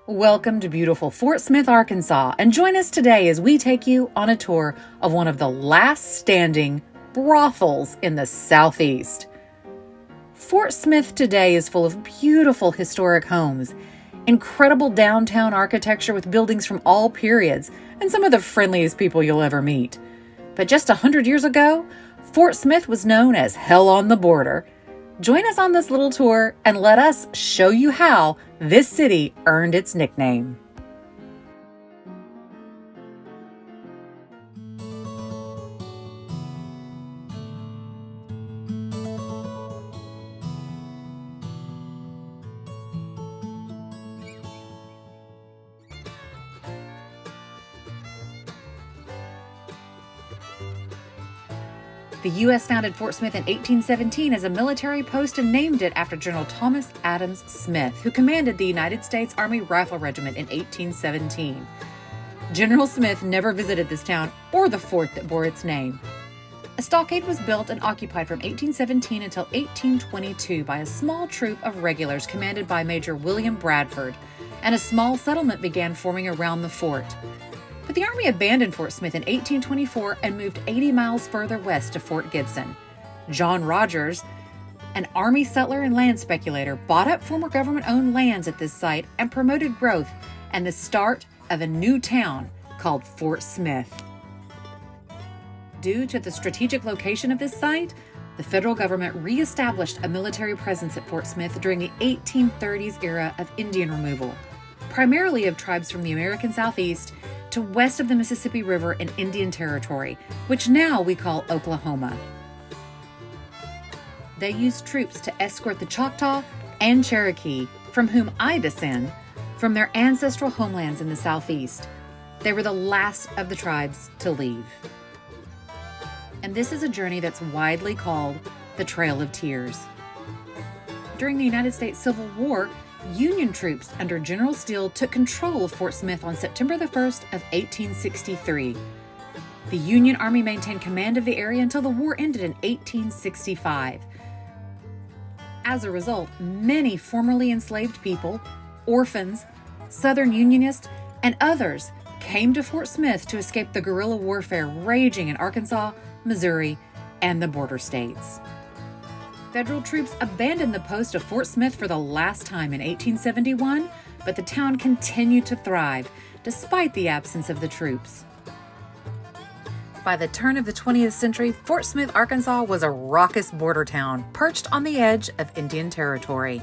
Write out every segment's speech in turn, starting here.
Welcome to beautiful Fort Smith, Arkansas, and join us today as we take you on a tour of one of the last standing brothels in the Southeast. Fort Smith today is full of beautiful historic homes, incredible downtown architecture with buildings from all periods, and some of the friendliest people you'll ever meet. But just 100 years ago, Fort Smith was known as Hell on the Border. Join us on this little tour and let us show you how this city earned its nickname. The U.S. founded Fort Smith in 1817 as a military post and named it after General Thomas Adams Smith, who commanded the United States Army Rifle Regiment in 1817. General Smith never visited this town or the fort that bore its name. A stockade was built and occupied from 1817 until 1822 by a small troop of regulars commanded by Major William Bradford, and a small settlement began forming around the fort. But the Army abandoned Fort Smith in 1824 and moved 80 miles further west to Fort Gibson. John Rogers, an Army settler and land speculator, bought up former government-owned lands at this site and promoted growth and the start of a new town called Fort Smith. Due to the strategic location of this site, the federal government re-established a military presence at Fort Smith during the 1830s era of Indian removal, primarily of tribes from the American Southeast to west of the Mississippi River in Indian Territory, which now we call Oklahoma. They used troops to escort the Choctaw and Cherokee, from whom I descend, from their ancestral homelands in the Southeast. They were the last of the tribes to leave. And this is a journey that's widely called the Trail of Tears. During the United States Civil War, Union troops under General Steele took control of Fort Smith on September the 1st of 1863. The Union Army maintained command of the area until the war ended in 1865. As a result, many formerly enslaved people, orphans, Southern Unionists, and others came to Fort Smith to escape the guerrilla warfare raging in Arkansas, Missouri, and the border states. Federal troops abandoned the post of Fort Smith for the last time in 1871, but the town continued to thrive despite the absence of the troops. By the turn of the 20th century, Fort Smith, Arkansas was a raucous border town perched on the edge of Indian Territory.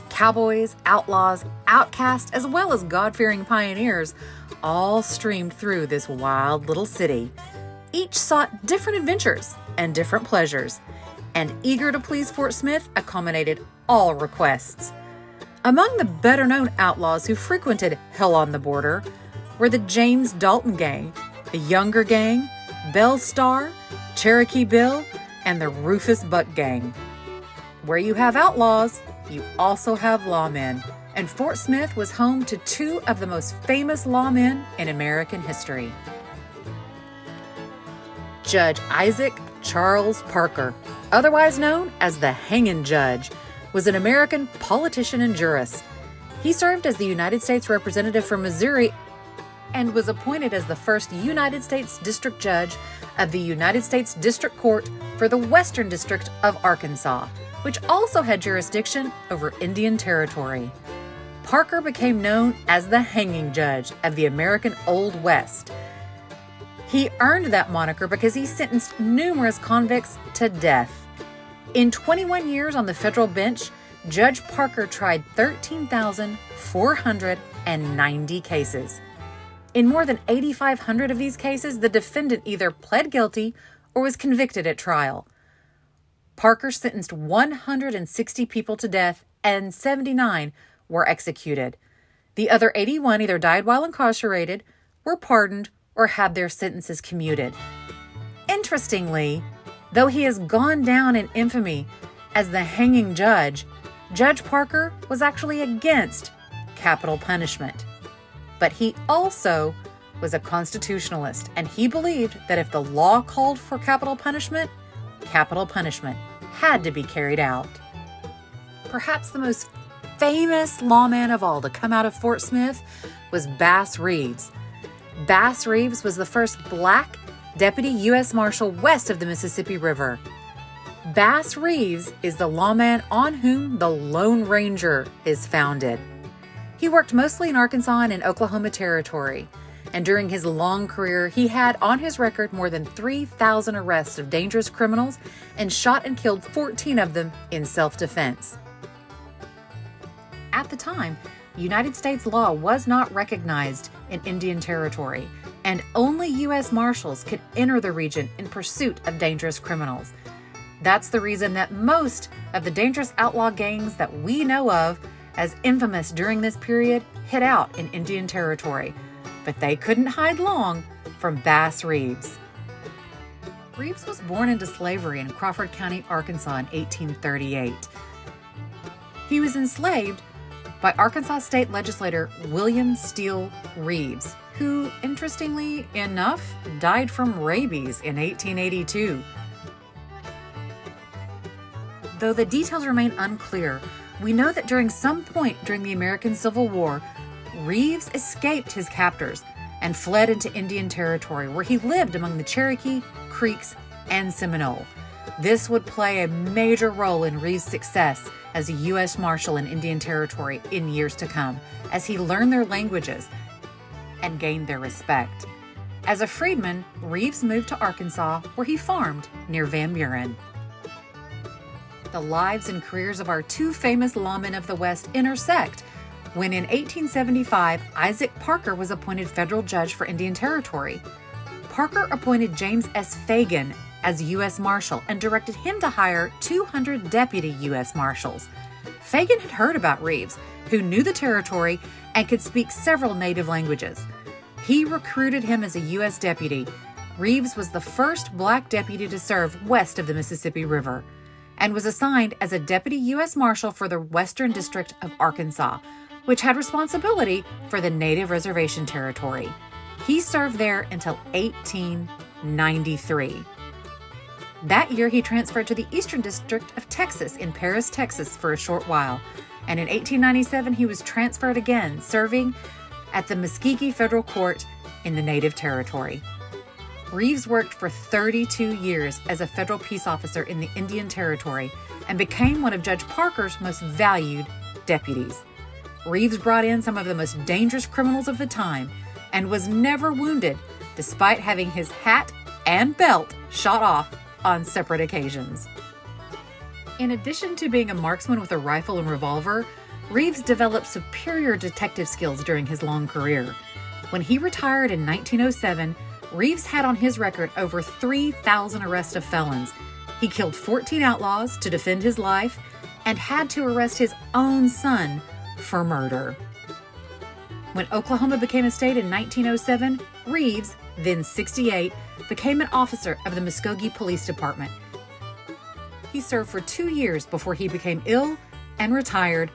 Cowboys, outlaws, outcasts, as well as God-fearing pioneers all streamed through this wild little city. Each sought different adventures and different pleasures, and eager to please Fort Smith accommodated all requests. Among the better-known outlaws who frequented Hell on the Border were the James Dalton Gang, the Younger Gang, Belle Starr, Cherokee Bill, and the Rufus Buck Gang. Where you have outlaws, you also have lawmen, and Fort Smith was home to two of the most famous lawmen in American history. Judge Isaac Charles Parker, otherwise known as the Hanging Judge, was an American politician and jurist. He served as the United States Representative from Missouri and was appointed as the first United States District Judge of the United States District Court for the Western District of Arkansas, which also had jurisdiction over Indian Territory. Parker became known as the Hanging Judge of the American Old West. He earned that moniker because he sentenced numerous convicts to death. In 21 years on the federal bench, Judge Parker tried 13,490 cases. In more than 8,500 of these cases, the defendant either pled guilty or was convicted at trial. Parker sentenced 160 people to death and 79 were executed. The other 81 either died while incarcerated, were pardoned, or had their sentences commuted. Interestingly, though he has gone down in infamy as the Hanging Judge, Judge Parker was actually against capital punishment. But he also was a constitutionalist, and he believed that if the law called for capital punishment had to be carried out. Perhaps the most famous lawman of all to come out of Fort Smith was Bass Reeves. Bass Reeves was the first black deputy U.S. Marshal west of the Mississippi River. Bass Reeves is the lawman on whom the Lone Ranger is founded. He worked mostly in Arkansas and in Oklahoma Territory, and during his long career, he had on his record more than 3,000 arrests of dangerous criminals and shot and killed 14 of them in self-defense. At the time, United States law was not recognized in Indian Territory, and only U.S. Marshals could enter the region in pursuit of dangerous criminals. That's the reason that most of the dangerous outlaw gangs that we know of as infamous during this period hid out in Indian Territory, but they couldn't hide long from Bass Reeves. Reeves was born into slavery in Crawford County, Arkansas in 1838. He was enslaved by Arkansas State Legislator William Steele Reeves, who, interestingly enough, died from rabies in 1882. Though the details remain unclear, we know that during some point during the American Civil War, Reeves escaped his captors and fled into Indian Territory, where he lived among the Cherokee, Creeks, and Seminole. This would play a major role in Reeves' success as a U.S. Marshal in Indian Territory in years to come, as he learned their languages and gained their respect. As a freedman, Reeves moved to Arkansas, where he farmed near Van Buren. The lives and careers of our two famous lawmen of the West intersect when in 1875, Isaac Parker was appointed federal judge for Indian Territory. Parker appointed James S. Fagan as U.S. Marshal and directed him to hire 200 deputy U.S. Marshals. Fagan had heard about Reeves, who knew the territory and could speak several native languages. He recruited him as a U.S. deputy. Reeves was the first black deputy to serve west of the Mississippi River, and was assigned as a deputy U.S. Marshal for the Western District of Arkansas, which had responsibility for the Native Reservation Territory. He served there until 1893. That year, he transferred to the Eastern District of Texas in Paris, Texas, for a short while, and in 1897, he was transferred again, serving at the Muskogee Federal Court in the Native Territory. Reeves worked for 32 years as a federal peace officer in the Indian Territory and became one of Judge Parker's most valued deputies. Reeves brought in some of the most dangerous criminals of the time and was never wounded, despite having his hat and belt shot off on separate occasions. In addition to being a marksman with a rifle and revolver, Reeves developed superior detective skills during his long career. When he retired in 1907, Reeves had on his record over 3,000 arrests of felons. He killed 14 outlaws to defend his life and had to arrest his own son for murder. When Oklahoma became a state in 1907, Reeves, then 68, became an officer of the Muskogee Police Department. He served for 2 years before he became ill and retired,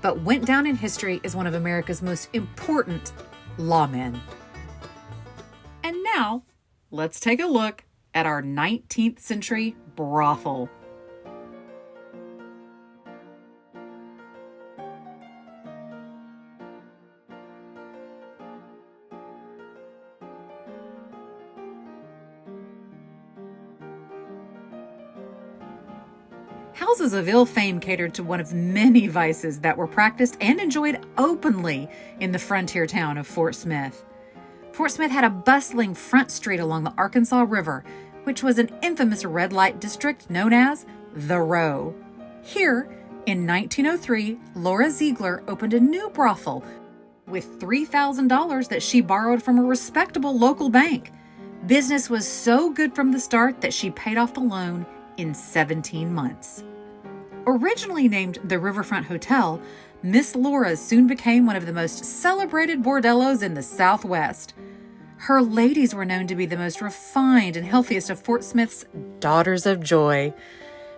but went down in history as one of America's most important lawmen. And now, let's take a look at our 19th century brothel. Houses of ill fame catered to one of many vices that were practiced and enjoyed openly in the frontier town of Fort Smith. Fort Smith had a bustling front street along the Arkansas River, which was an infamous red light district known as the Row. Here, in 1903, Laura Ziegler opened a new brothel with $3,000 that she borrowed from a respectable local bank. Business was so good from the start that she paid off the loan in 17 months. Originally named the Riverfront Hotel, Miss Laura's soon became one of the most celebrated bordellos in the Southwest. Her ladies were known to be the most refined and healthiest of Fort Smith's daughters of joy.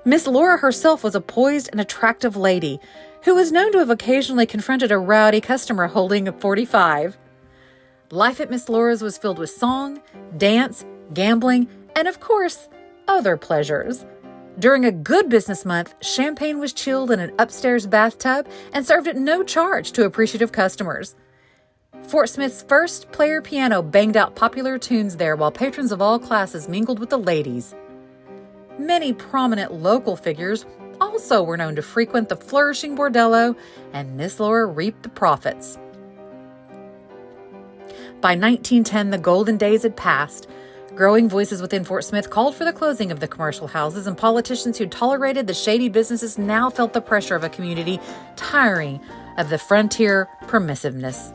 Miss Laura herself was a poised and attractive lady who was known to have occasionally confronted a rowdy customer holding a .45. Life at Miss Laura's was filled with song, dance, gambling, and of course, other pleasures. During a good business month, champagne was chilled in an upstairs bathtub and served at no charge to appreciative customers. Fort Smith's first player piano banged out popular tunes there while patrons of all classes mingled with the ladies. Many prominent local figures also were known to frequent the flourishing Bordello, and Miss Laura reaped the profits. By 1910, the golden days had passed. Growing voices within Fort Smith called for the closing of the commercial houses, and politicians who tolerated the shady businesses now felt the pressure of a community tiring of the frontier permissiveness.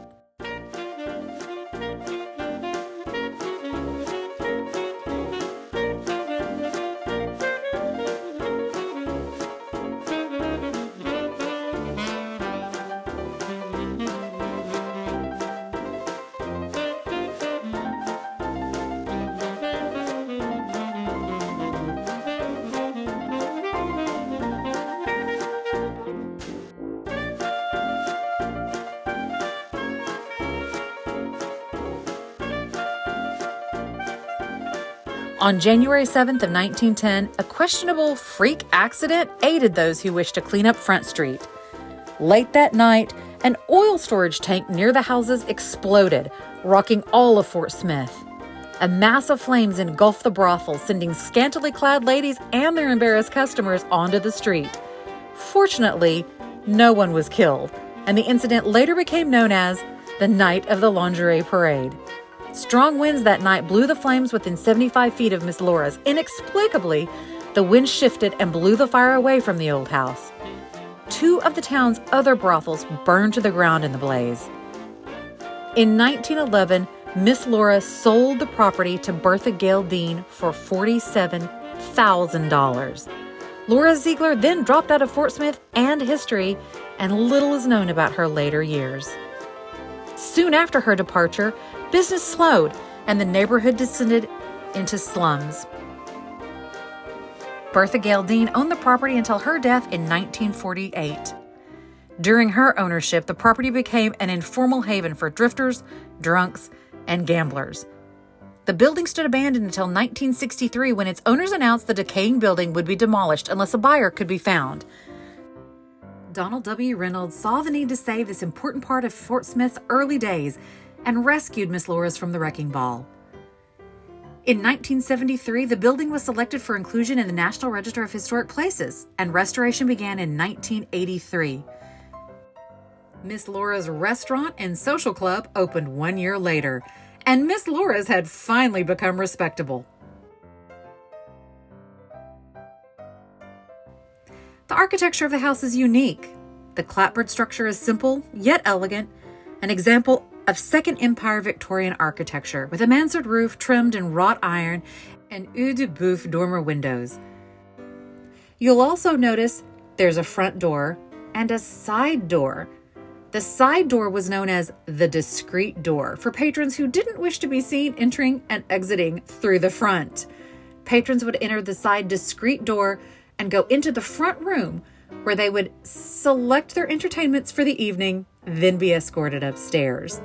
On January 7th of 1910, a questionable freak accident aided those who wished to clean up Front Street. Late that night, an oil storage tank near the houses exploded, rocking all of Fort Smith. A mass of flames engulfed the brothel, sending scantily clad ladies and their embarrassed customers onto the street. Fortunately, no one was killed, and the incident later became known as the Night of the Lingerie Parade. Strong winds that night blew the flames within 75 feet of Miss Laura's. Inexplicably, the wind shifted and blew the fire away from the old house. 2 of the town's other brothels burned to the ground in the blaze. In 1911, Miss Laura sold the property to Bertha Gale Dean for $47,000. Laura Ziegler then dropped out of Fort Smith and history, and little is known about her later years. Soon after her departure, business slowed and the neighborhood descended into slums. Bertha Gale Dean owned the property until her death in 1948. During her ownership, the property became an informal haven for drifters, drunks, and gamblers. The building stood abandoned until 1963 when its owners announced the decaying building would be demolished unless a buyer could be found. Donald W. Reynolds saw the need to save this important part of Fort Smith's early days and rescued Miss Laura's from the wrecking ball. In 1973, the building was selected for inclusion in the National Register of Historic Places, and restoration began in 1983. Miss Laura's Restaurant and Social Club opened 1 year later, and Miss Laura's had finally become respectable. The architecture of the house is unique. The clapboard structure is simple yet elegant, an example of Second Empire Victorian architecture, with a mansard roof trimmed in wrought iron and oeil de boeuf dormer windows. You'll also notice there's a front door and a side door. The side door was known as the discreet door for patrons who didn't wish to be seen entering and exiting through the front. Patrons would enter the side discreet door and go into the front room, where they would select their entertainments for the evening, then be escorted upstairs.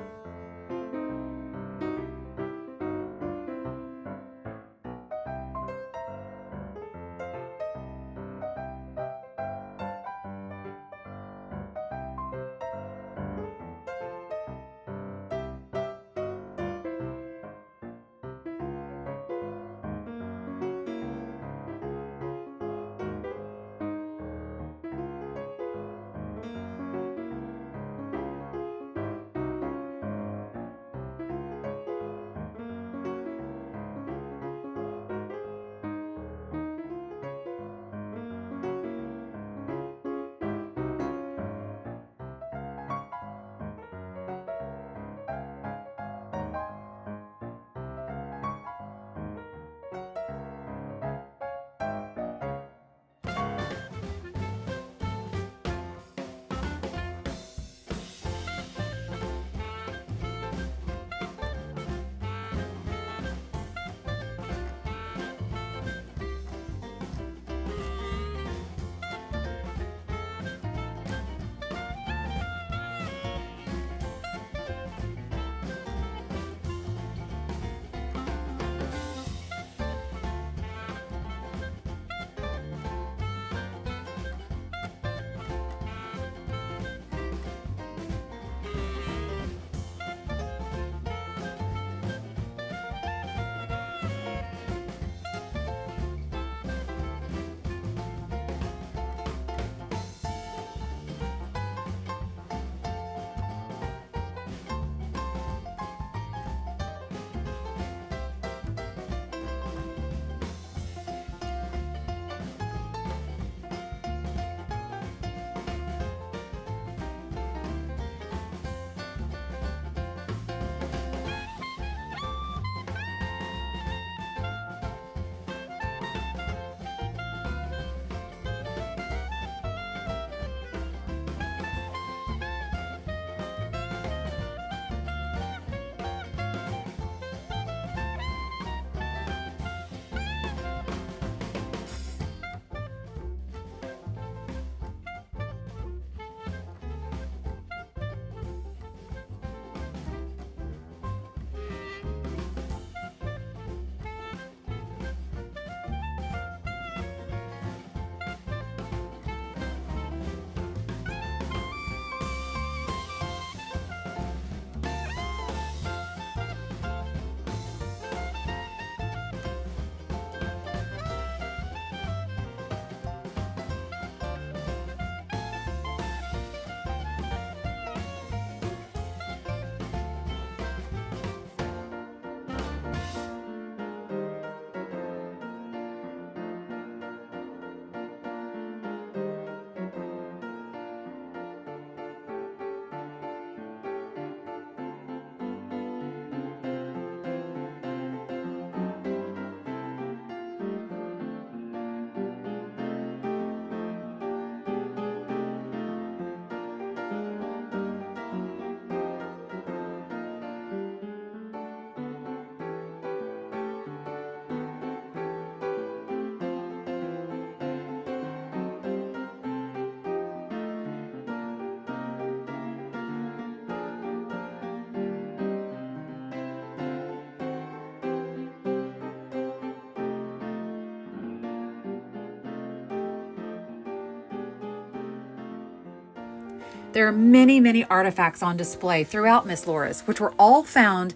There are many, many artifacts on display throughout Miss Laura's, which were all found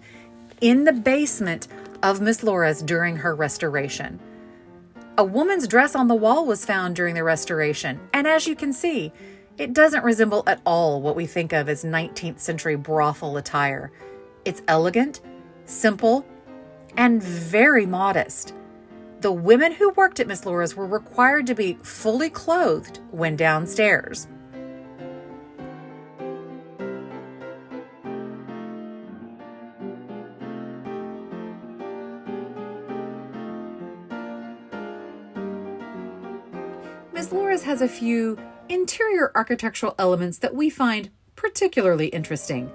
in the basement of Miss Laura's during her restoration. A woman's dress on the wall was found during the restoration, and as you can see, it doesn't resemble at all what we think of as 19th century brothel attire. It's elegant, simple, and very modest. The women who worked at Miss Laura's were required to be fully clothed when downstairs. Miss Laura's has a few interior architectural elements that we find particularly interesting.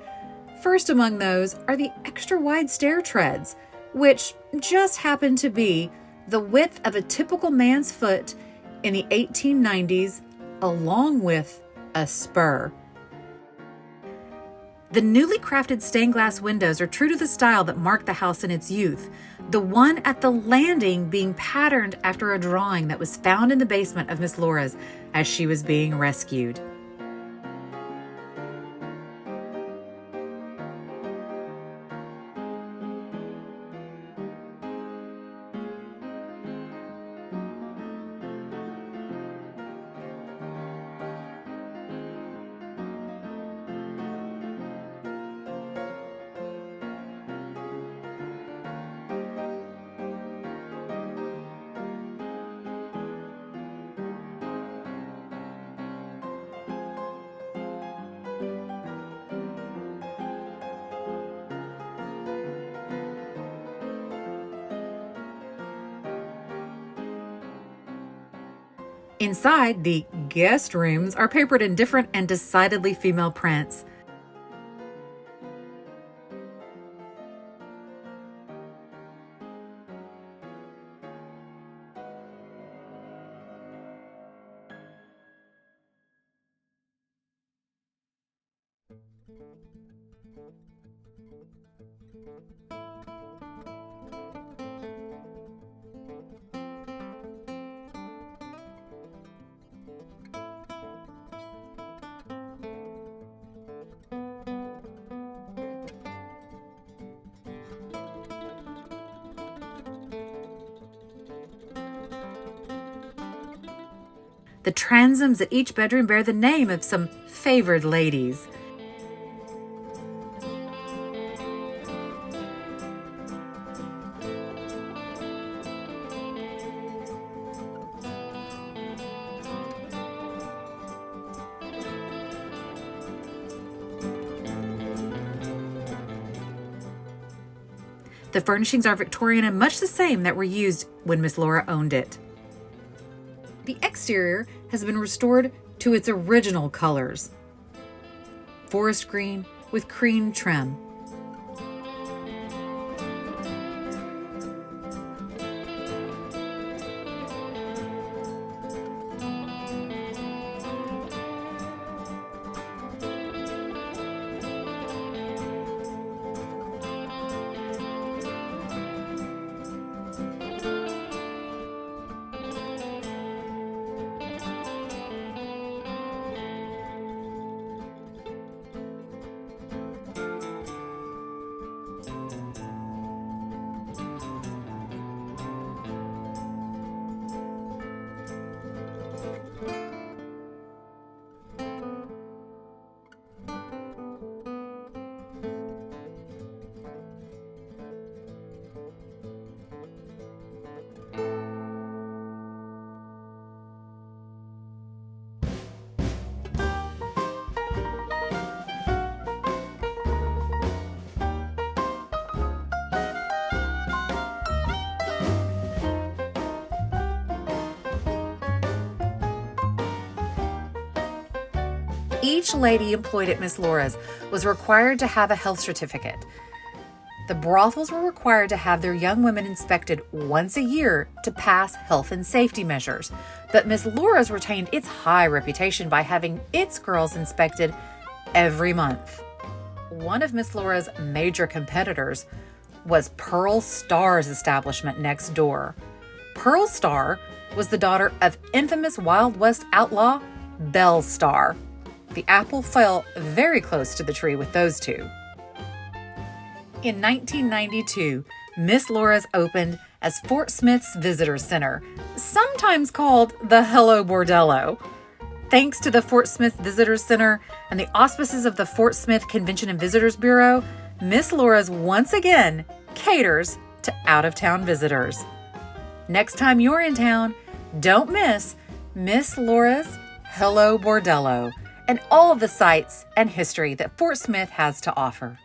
First among those are the extra wide stair treads, which just happen to be the width of a typical man's foot in the 1890s, along with a spur. The newly crafted stained glass windows are true to the style that marked the house in its youth, the one at the landing being patterned after a drawing that was found in the basement of Miss Laura's as she was being rescued. Inside, the guest rooms are papered in different and decidedly female prints. The transoms at each bedroom bear the name of some favored ladies. The furnishings are Victorian and much the same that were used when Miss Laura owned it. The exterior has been restored to its original colors: forest green with cream trim. Each lady employed at Miss Laura's was required to have a health certificate. The brothels were required to have their young women inspected once a year to pass health and safety measures, but Miss Laura's retained its high reputation by having its girls inspected every month. One of Miss Laura's major competitors was Pearl Starr's establishment next door. Pearl Starr was the daughter of infamous Wild West outlaw Belle Starr. The apple fell very close to the tree with those two. In 1992, Miss Laura's opened as Fort Smith's Visitor Center, sometimes called the Hello Bordello. Thanks to the Fort Smith Visitor Center and the auspices of the Fort Smith Convention and Visitors Bureau, Miss Laura's once again caters to out-of-town visitors. Next time you're in town, don't miss Miss Laura's Hello Bordello and all of the sights and history that Fort Smith has to offer.